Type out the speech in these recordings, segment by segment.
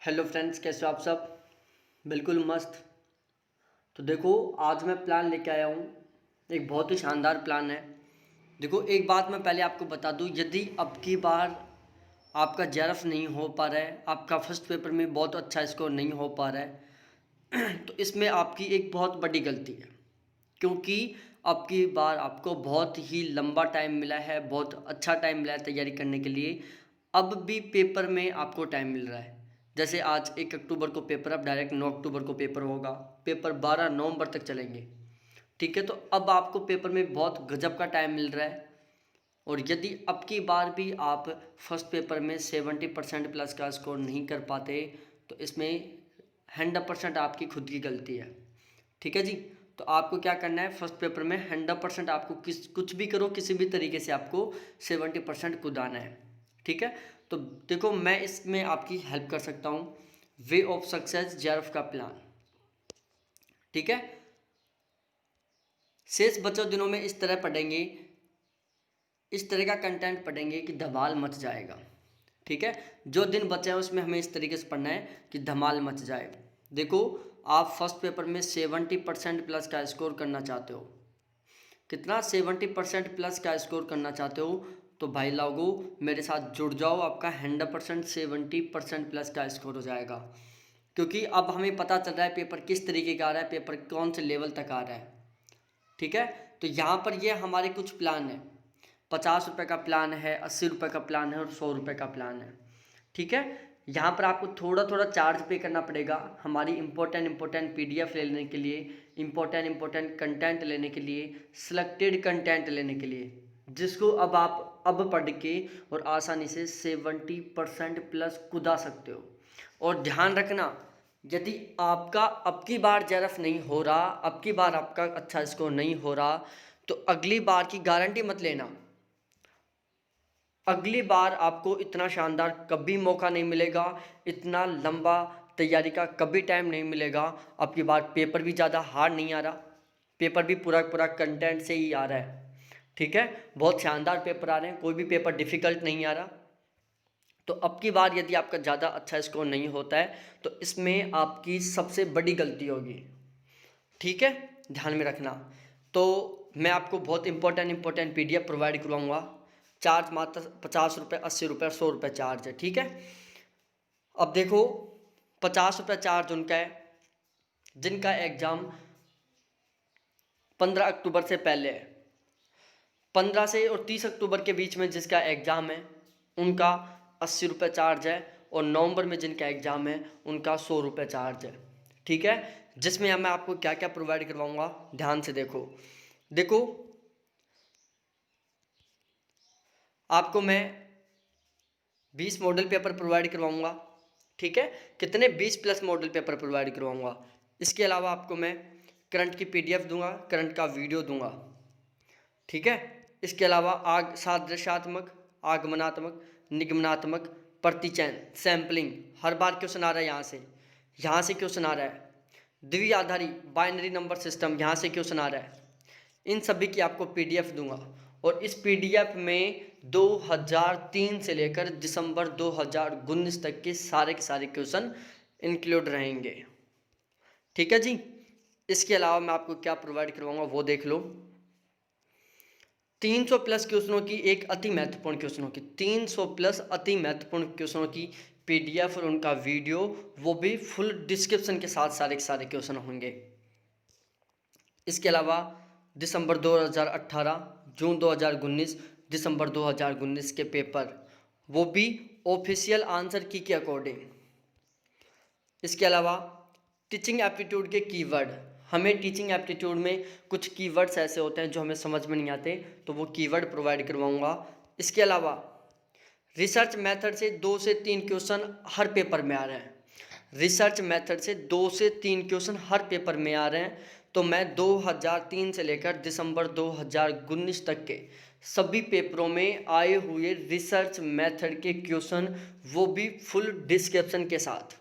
Hello friends, कैसे हो आप सब। बिल्कुल मस्त। तो देखो, आज मैं प्लान लेके आया हूँ। एक बहुत ही शानदार प्लान है। देखो, एक बात मैं पहले आपको बता दूँ, यदि अब की बार आपका जेआरएफ नहीं हो पा रहा है, आपका फर्स्ट पेपर में बहुत अच्छा स्कोर नहीं हो पा रहा है तो इसमें आपकी एक बहुत बड़ी गलती है। क्योंकि अब की बार आपको बहुत ही लंबा टाइम मिला है, बहुत अच्छा टाइम मिला है तैयारी करने के लिए। अब भी पेपर में आपको टाइम मिल रहा है। जैसे आज 1 अक्टूबर को पेपर, अब डायरेक्ट 9 अक्टूबर को पेपर होगा। पेपर 12 नवंबर तक चलेंगे। ठीक है, तो अब आपको पेपर में बहुत गजब का टाइम मिल रहा है। और यदि अब की बार भी आप फर्स्ट पेपर में 70% प्लस का स्कोर नहीं कर पाते तो इसमें 100% आपकी खुद की गलती है। ठीक है जी। तो आपको क्या करना है, फर्स्ट पेपर में 100% आपको कुछ भी करो, किसी भी तरीके से आपको 70% खुद आना है। ठीक है। तो देखो, मैं इसमें आपकी हेल्प कर सकता हूँ। वे ऑफ सक्सेस जेआरएफ का प्लान। ठीक है। शेष बचे दिनों में इस तरह पढ़ेंगे, इस तरह का कंटेंट पढ़ेंगे कि धमाल मच जाएगा। ठीक है। जो दिन बचे हैं उसमें हमें इस तरीके से पढ़ना है कि धमाल मच जाए। देखो, आप फर्स्ट पेपर में 70% प्लस का स्कोर करना चाहते हो। कितना? 70% प्लस का स्कोर करना चाहते हो तो भाई लोगों, मेरे साथ जुड़ जाओ। आपका 100% 70% प्लस का स्कोर हो जाएगा। क्योंकि अब हमें पता चल रहा है पेपर किस तरीके का आ रहा है, पेपर कौन से लेवल तक आ रहा है। ठीक है। तो यहाँ पर ये हमारे कुछ प्लान है। 50 रुपये का प्लान है, 80 रुपये का प्लान है और 100 रुपये का प्लान है। ठीक है। यहाँ पर आपको थोड़ा थोड़ा चार्ज पे करना पड़ेगा हमारी इंपॉर्टेंट पीडीएफ लेने के लिए, इंपॉर्टेंट कंटेंट लेने के लिए, सिलेक्टेड कंटेंट लेने के लिए, जिसको अब आप अब पढ़ के और आसानी से 70% प्लस कूदा सकते हो। और ध्यान रखना, यदि आपका अब की बार जेआरएफ नहीं हो रहा, अब की बार आपका अच्छा स्कोर नहीं हो रहा, तो अगली बार की गारंटी मत लेना। अगली बार आपको इतना शानदार कभी मौका नहीं मिलेगा, इतना लंबा तैयारी का कभी टाइम नहीं मिलेगा। अब की बार पेपर भी ज़्यादा हार्ड नहीं आ रहा, पेपर भी पूरा पूरा कंटेंट से ही आ रहा है। ठीक है। बहुत शानदार पेपर आ रहे हैं, कोई भी पेपर डिफ़िकल्ट नहीं आ रहा। तो अब की बार यदि आपका ज़्यादा अच्छा स्कोर नहीं होता है तो इसमें आपकी सबसे बड़ी गलती होगी। ठीक है, ध्यान में रखना। तो मैं आपको बहुत इंपॉर्टेंट पीडीएफ प्रोवाइड करवाऊँगा। चार्ज मात्र 50 रुपये, 80 रुपये और 100 रुपये चार्ज है। ठीक है। अब देखो, 50 रुपये चार्ज उनका है जिनका एग्ज़ाम 15 अक्टूबर से पहले है। 15 से और 30 अक्टूबर के बीच में जिसका एग्ज़ाम है उनका 80 रुपये चार्ज है। और नवंबर में जिनका एग्ज़ाम है उनका 100 रुपये चार्ज है। ठीक है। जिसमें मैं आपको क्या क्या प्रोवाइड करवाऊँगा, ध्यान से देखो। देखो, आपको मैं 20 मॉडल पेपर प्रोवाइड करवाऊँगा। ठीक है। कितने? 20 प्लस मॉडल पेपर प्रोवाइड करवाऊँगा। इसके अलावा आपको मैं करंट की पीडीएफ दूंगा, करंट का वीडियो दूंगा। ठीक है। इसके अलावा सादृश्यात्मक, आगमनात्मक, निगमनात्मक, प्रतिचयन, सैम्पलिंग, हर बार क्वेश्चन आ रहा है यहाँ से क्वेश्चन आ रहा है। द्विआधारी बाइनरी नंबर सिस्टम, यहाँ से क्वेश्चन आ रहा है। इन सभी की आपको पीडीएफ दूंगा। और इस पीडीएफ में 2003 से लेकर दिसंबर 2019 तक के सारे क्वेश्चन इंक्लूड रहेंगे। ठीक है जी। इसके अलावा मैं आपको क्या प्रोवाइड करवाऊंगा वो देख लो। 300 प्लस क्वेश्चनों की, एक अति महत्वपूर्ण क्वेश्चनों की, 300 प्लस अति महत्वपूर्ण क्वेश्चनों की पीडीएफ और उनका वीडियो, वो भी फुल डिस्क्रिप्शन के साथ सारे क्वेश्चन होंगे। इसके अलावा दिसंबर 2018, जून 2019, दिसंबर 2019 के पेपर, वो भी ऑफिशियल आंसर की के अकॉर्डिंग। इसके अलावा टीचिंग एप्टीट्यूड के कीवर्ड, हमें टीचिंग एप्टीट्यूड में कुछ कीवर्ड्स ऐसे होते हैं जो हमें समझ में नहीं आते, तो वो कीवर्ड प्रोवाइड करवाऊंगा। इसके अलावा रिसर्च मेथड से 2 से 3 क्वेश्चन हर पेपर में आ रहे हैं। रिसर्च मेथड से 2 से 3 क्वेश्चन हर पेपर में आ रहे हैं। तो मैं 2003 से लेकर दिसंबर 2019 तक के सभी पेपरों में आए हुए रिसर्च मेथड के क्वेश्चन, वो भी फुल डिस्क्रिप्शन के साथ,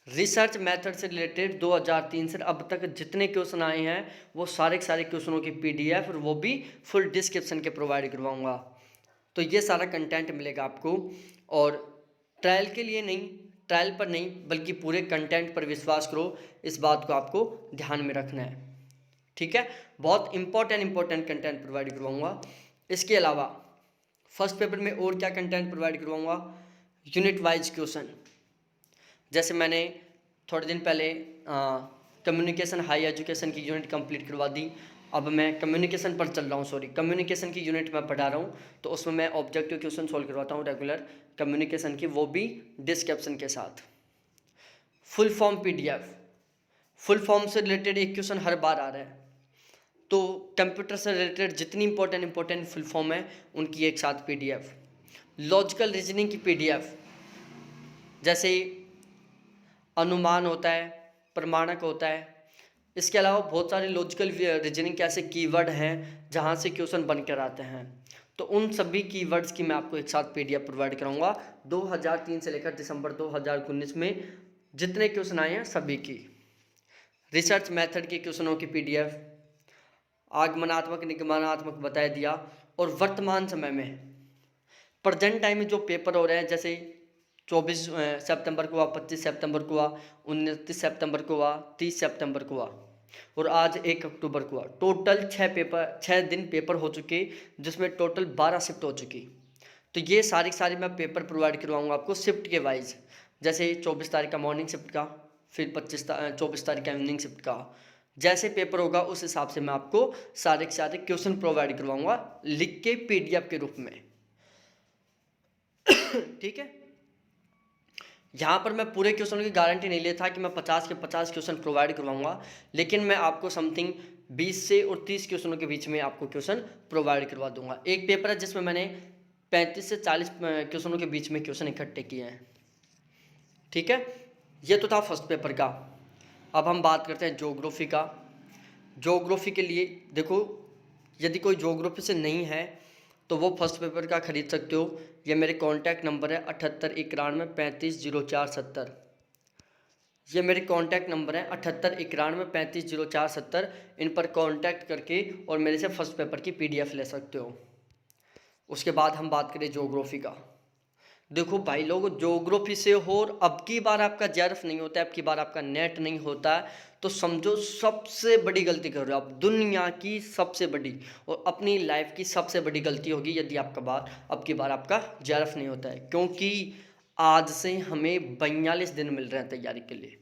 रिसर्च मेथड से रिलेटेड 2003 से अब तक जितने क्वेश्चन आए हैं वो सारे क्वेश्चनों की पीडीएफ और वो भी फुल डिस्क्रिप्शन के प्रोवाइड करवाऊंगा। तो ये सारा कंटेंट मिलेगा आपको। और ट्रायल के लिए नहीं, ट्रायल पर नहीं बल्कि पूरे कंटेंट पर विश्वास करो, इस बात को आपको ध्यान में रखना है। ठीक है, बहुत इंपॉर्टेंट कंटेंट प्रोवाइड करवाऊंगा। इसके अलावा फर्स्ट पेपर में और क्या कंटेंट प्रोवाइड करवाऊंगा, यूनिट वाइज क्वेश्चन। जैसे मैंने थोड़े दिन पहले कम्युनिकेशन हाई एजुकेशन की यूनिट कंप्लीट करवा दी, अब मैं कम्युनिकेशन पर चल रहा हूँ, कम्युनिकेशन की यूनिट में पढ़ा रहा हूँ, तो उसमें मैं ऑब्जेक्टिव क्वेश्चन सॉल्व करवाता हूँ रेगुलर कम्युनिकेशन की, वो भी डिस्क्रिप्शन के साथ। Full form PDF, full form से रिलेटेड एक क्वेश्चन हर बार आ रहा है, तो कंप्यूटर से रिलेटेड जितनी इंपॉर्टेंट फुल फॉर्म है उनकी एक साथ PDF। लॉजिकल रीजनिंग की PDF, जैसे अनुमान होता है, प्रमाणक होता है, इसके अलावा बहुत सारे लॉजिकल रीजनिंग के ऐसे कीवर्ड हैं जहाँ से क्वेश्चन बनकर आते हैं, तो उन सभी कीवर्ड्स की मैं आपको एक साथ PDF प्रोवाइड कराऊंगा। 2003 से लेकर दिसंबर 2019 में जितने क्वेश्चन आए हैं सभी की, रिसर्च मेथड के क्वेश्चनों की PDF, आगमनात्मक निगमनात्मक बता दिया, और वर्तमान समय में प्रेजेंट टाइम में जो पेपर हो रहे हैं, जैसे 24 सितंबर को हुआ, 25 सितंबर को हुआ, 29 सितंबर को हुआ, 30 सितंबर को हुआ, और आज 1 अक्टूबर को हुआ। टोटल 6 दिन पेपर हो चुके, जिसमें टोटल 12 शिफ्ट हो चुकी। तो ये सारी मैं पेपर प्रोवाइड करवाऊंगा आपको शिफ्ट के वाइज, जैसे 24 तारीख का मॉर्निंग शिफ्ट का, फिर 24 तारीख का इवनिंग शिफ्ट का, जैसे पेपर होगा उस हिसाब से मैं आपको सारे के सारे क्वेश्चन प्रोवाइड करवाऊंगा लिख के PDF के रूप में। ठीक है, यहाँ पर मैं पूरे क्वेश्चन की गारंटी नहीं लेता कि मैं 50 के 50 क्वेश्चन प्रोवाइड करवाऊंगा, लेकिन मैं आपको समथिंग 20 से और 30 क्वेश्चनों के बीच में आपको क्वेश्चन प्रोवाइड करवा दूंगा। एक पेपर है जिसमें मैंने 35 से 40 क्वेश्चनों के बीच में क्वेश्चन इकट्ठे किए हैं। ठीक है, ये तो था फर्स्ट पेपर का। अब हम बात करते हैं ज्योग्राफी का। ज्योग्राफी के लिए देखो, यदि कोई ज्योग्राफी से नहीं है तो वो फर्स्ट पेपर का खरीद सकते हो। ये मेरे कॉन्टैक्ट नंबर है 7891350470। ये मेरे कॉन्टैक्ट नंबर है 7891350470। इन पर कांटेक्ट करके और मेरे से फर्स्ट पेपर की PDF ले सकते हो। उसके बाद हम बात करें ज्योग्राफी का। देखो भाई लोग, ज्योग्राफी से हो और अब की बार आपका JRF नहीं होता है, अब की बार आपका नेट नहीं होता है, तो समझो सबसे बड़ी गलती कर रहे हो आप, दुनिया की सबसे बड़ी और अपनी लाइफ की सबसे बड़ी गलती होगी यदि अब की बार आपका JRF नहीं होता है। क्योंकि आज से हमें 42 दिन मिल रहे हैं तैयारी के लिए।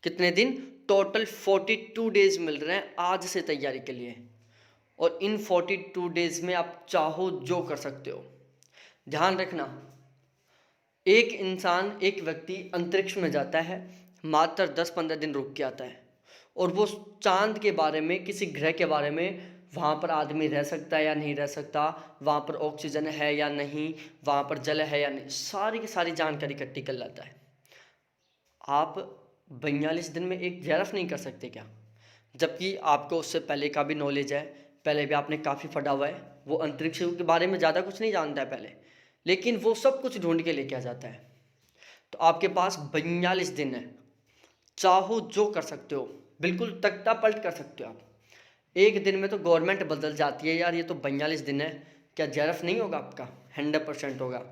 कितने दिन? टोटल 42 डेज मिल रहे हैं आज से तैयारी के लिए, और इन 42 डेज में आप चाहो जो कर सकते हो। ध्यान रखना, एक इंसान, एक व्यक्ति अंतरिक्ष में जाता है, मात्र 10-15 दिन रुक के आता है, और वो चांद के बारे में, किसी ग्रह के बारे में, वहाँ पर आदमी रह सकता है या नहीं रह सकता, वहाँ पर ऑक्सीजन है या नहीं, वहाँ पर जल है या नहीं, सारी की सारी जानकारी इकट्ठी कर लाता है। आप 42 दिन में एक JRF नहीं कर सकते क्या? जबकि आपको उससे पहले का भी नॉलेज है, पहले भी आपने काफ़ी पढ़ा हुआ है, वो अंतरिक्ष के बारे में ज़्यादा कुछ नहीं जानता है पहले, लेकिन वो सब कुछ ढूंढ के लेके आ जाता है। तो आपके पास 42 दिन है, चाहो जो कर सकते हो, बिल्कुल तख्ता पलट कर सकते हो आप। एक दिन में तो गवर्नमेंट बदल जाती है यार, ये तो 42 दिन है, क्या JRF नहीं होगा आपका? 100% होगा।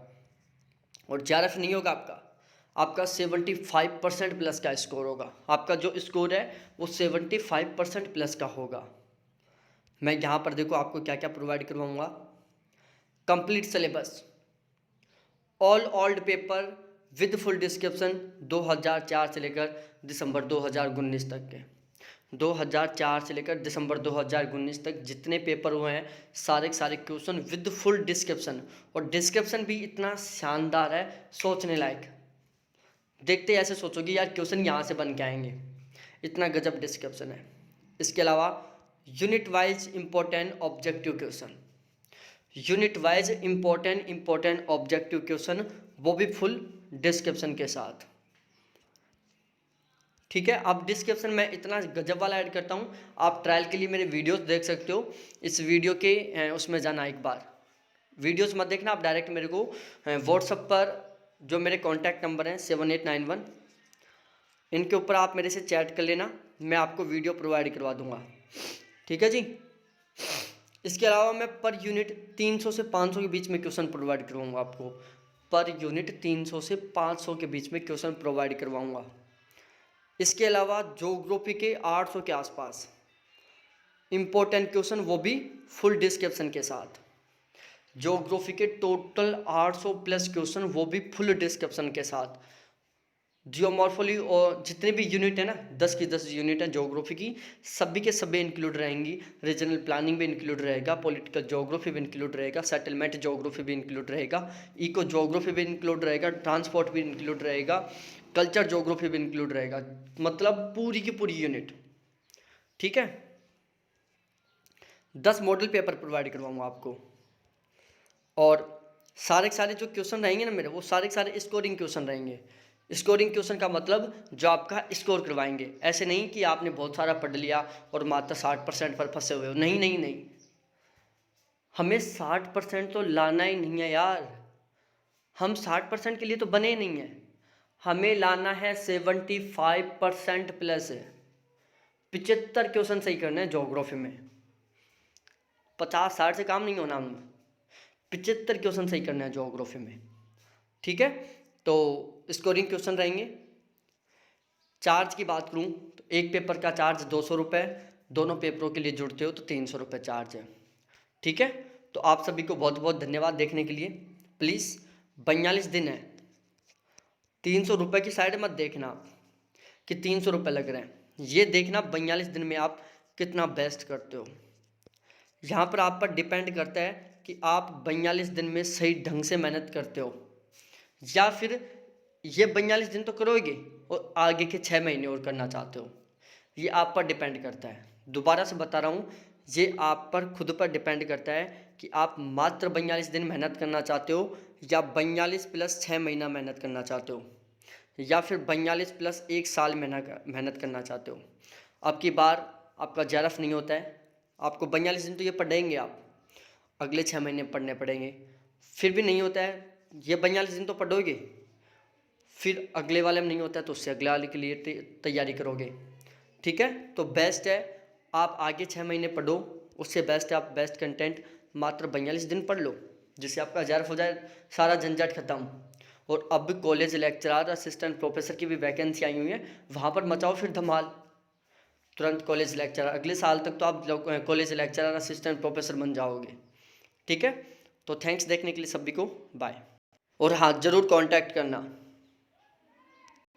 और JRF नहीं होगा आपका 75% प्लस का स्कोर होगा। आपका जो स्कोर है वो 75% प्लस का होगा। मैं यहाँ पर देखो आपको क्या क्या प्रोवाइड करवाऊँगा। Complete syllabus, all old paper with full description 2004 से लेकर दिसंबर 2019 तक के, 2004 से लेकर दिसंबर 2019 तक जितने पेपर हुए हैं सारे के सारे क्वेश्चन विद फुल डिस्क्रिप्शन, और डिस्क्रिप्शन भी इतना शानदार है, सोचने लायक। देखते ऐसे सोचोगे यार क्वेश्चन यहाँ से बन के आएंगे, इतना गजब डिस्क्रिप्शन है। इसके अलावा unit wise important objective question, unit wise important objective question, वो भी फुल डिस्क्रिप्शन के साथ। ठीक है, अब डिस्क्रिप्शन में इतना गजब वाला ऐड करता हूँ, आप ट्रायल के लिए मेरे वीडियोस देख सकते हो। इस वीडियो के उसमें जाना, एक बार वीडियोस मत देखना, आप डायरेक्ट मेरे को व्हाट्सएप पर जो मेरे कॉन्टैक्ट नंबर हैं 7891, इनके ऊपर आप मेरे से चैट कर लेना, मैं आपको वीडियो प्रोवाइड करवा दूँगा। ठीक है जी। इसके अलावा मैं पर यूनिट 300 से 500 के बीच में क्वेश्चन प्रोवाइड करवाऊँगा आपको, पर यूनिट 300 से 500 के बीच में क्वेश्चन प्रोवाइड करवाऊंगा। इसके अलावा ज्योग्राफी के 800 के आसपास इम्पोर्टेंट क्वेश्चन, वो भी फुल डिस्क्रिप्शन के साथ। ज्योग्राफी के टोटल 800 प्लस क्वेश्चन, वो भी फुल डिस्क्रिप्शन के साथ। जियोमॉर्फोलॉजी और जितने भी यूनिट है ना, 10 की 10 यूनिट है ज्योग्राफी की, सभी के सभी इंक्लूड रहेंगी। रीजनल प्लानिंग भी इंक्लूड रहेगा, पॉलिटिकल ज्योग्राफी भी इंक्लूड रहेगा, सेटलमेंट ज्योग्राफी भी इंक्लूड रहेगा, इको ज्योग्राफी भी इंक्लूड रहेगा, ट्रांसपोर्ट भी इंक्लूड रहेगा, कल्चर ज्योग्राफी भी इंक्लूड रहेगा, मतलब पूरी की पूरी यूनिट। ठीक है, 10 मॉडल पेपर प्रोवाइड करवाऊंगा आपको, और सारे के सारे जो क्वेश्चन रहेंगे ना मेरे, वो सारे के सारे स्कोरिंग क्वेश्चन रहेंगे। स्कोरिंग क्वेश्चन का मतलब जो आपका स्कोर करवाएंगे, ऐसे नहीं कि आपने बहुत सारा पढ़ लिया और मात्र 60% पर फंसे हुए हो। नहीं नहीं नहीं, हमें 60% तो लाना ही नहीं है यार, हम 60% के लिए तो बने नहीं हैं। हमें लाना है 75% प्लस है। 75 क्वेश्चन सही करना है ज्योग्राफी में, 50-60 से काम नहीं होना हमें, 75 क्वेश्चन सही करना है ज्योग्राफी में। ठीक है, तो स्कोरिंग क्वेश्चन रहेंगे। चार्ज की बात करूं तो एक पेपर का चार्ज 200 रुपये, दोनों पेपरों के लिए जुड़ते हो तो 300 रुपये चार्ज है। ठीक है, तो आप सभी को बहुत बहुत धन्यवाद देखने के लिए। प्लीज़ 42 दिन है, 300 रुपये की साइड मत देखना कि 300 रुपये लग रहे हैं, ये देखना 42 दिन में आप कितना बेस्ट करते हो। यहाँ पर आप पर डिपेंड करता है कि आप 42 दिन में सही ढंग से मेहनत करते हो, या फिर ये 42 दिन तो करोगे और आगे के 6 महीने और करना चाहते हो। ये आप पर डिपेंड करता है। दोबारा से बता रहा हूँ, ये आप पर खुद पर डिपेंड करता है कि आप मात्र 42 दिन मेहनत करना चाहते हो, या 42 प्लस 6 महीना मेहनत करना चाहते हो, या फिर 42 प्लस 1 साल मेहनत करना चाहते हो। अब की बार आपका JRF नहीं होता है, आपको 42 दिन तो ये पढ़ेंगे आप, अगले 6 महीने पढ़ने पड़ेंगे। फिर भी नहीं होता है, ये 42 दिन तो पढ़ोगे, फिर अगले वाले में नहीं होता है तो उससे अगले वाले के लिए तैयारी करोगे। ठीक है, तो बेस्ट है आप आगे 6 महीने पढ़ो, उससे बेस्ट है आप बेस्ट कंटेंट मात्र 42 दिन पढ़ लो, जिससे आपका JRF हो जाए, सारा झंझट खत्म। और अब कॉलेज लेक्चरर, असिस्टेंट प्रोफेसर की भी वैकेंसी आई हुई है, वहाँ पर मचाओ फिर धमाल, तुरंत कॉलेज लेक्चरर। अगले साल तक तो आप कॉलेज लेक्चरर, असिस्टेंट प्रोफेसर बन जाओगे। ठीक है, तो थैंक्स देखने के लिए सभी को, बाय। और हाँ, ज़रूर कांटेक्ट करना।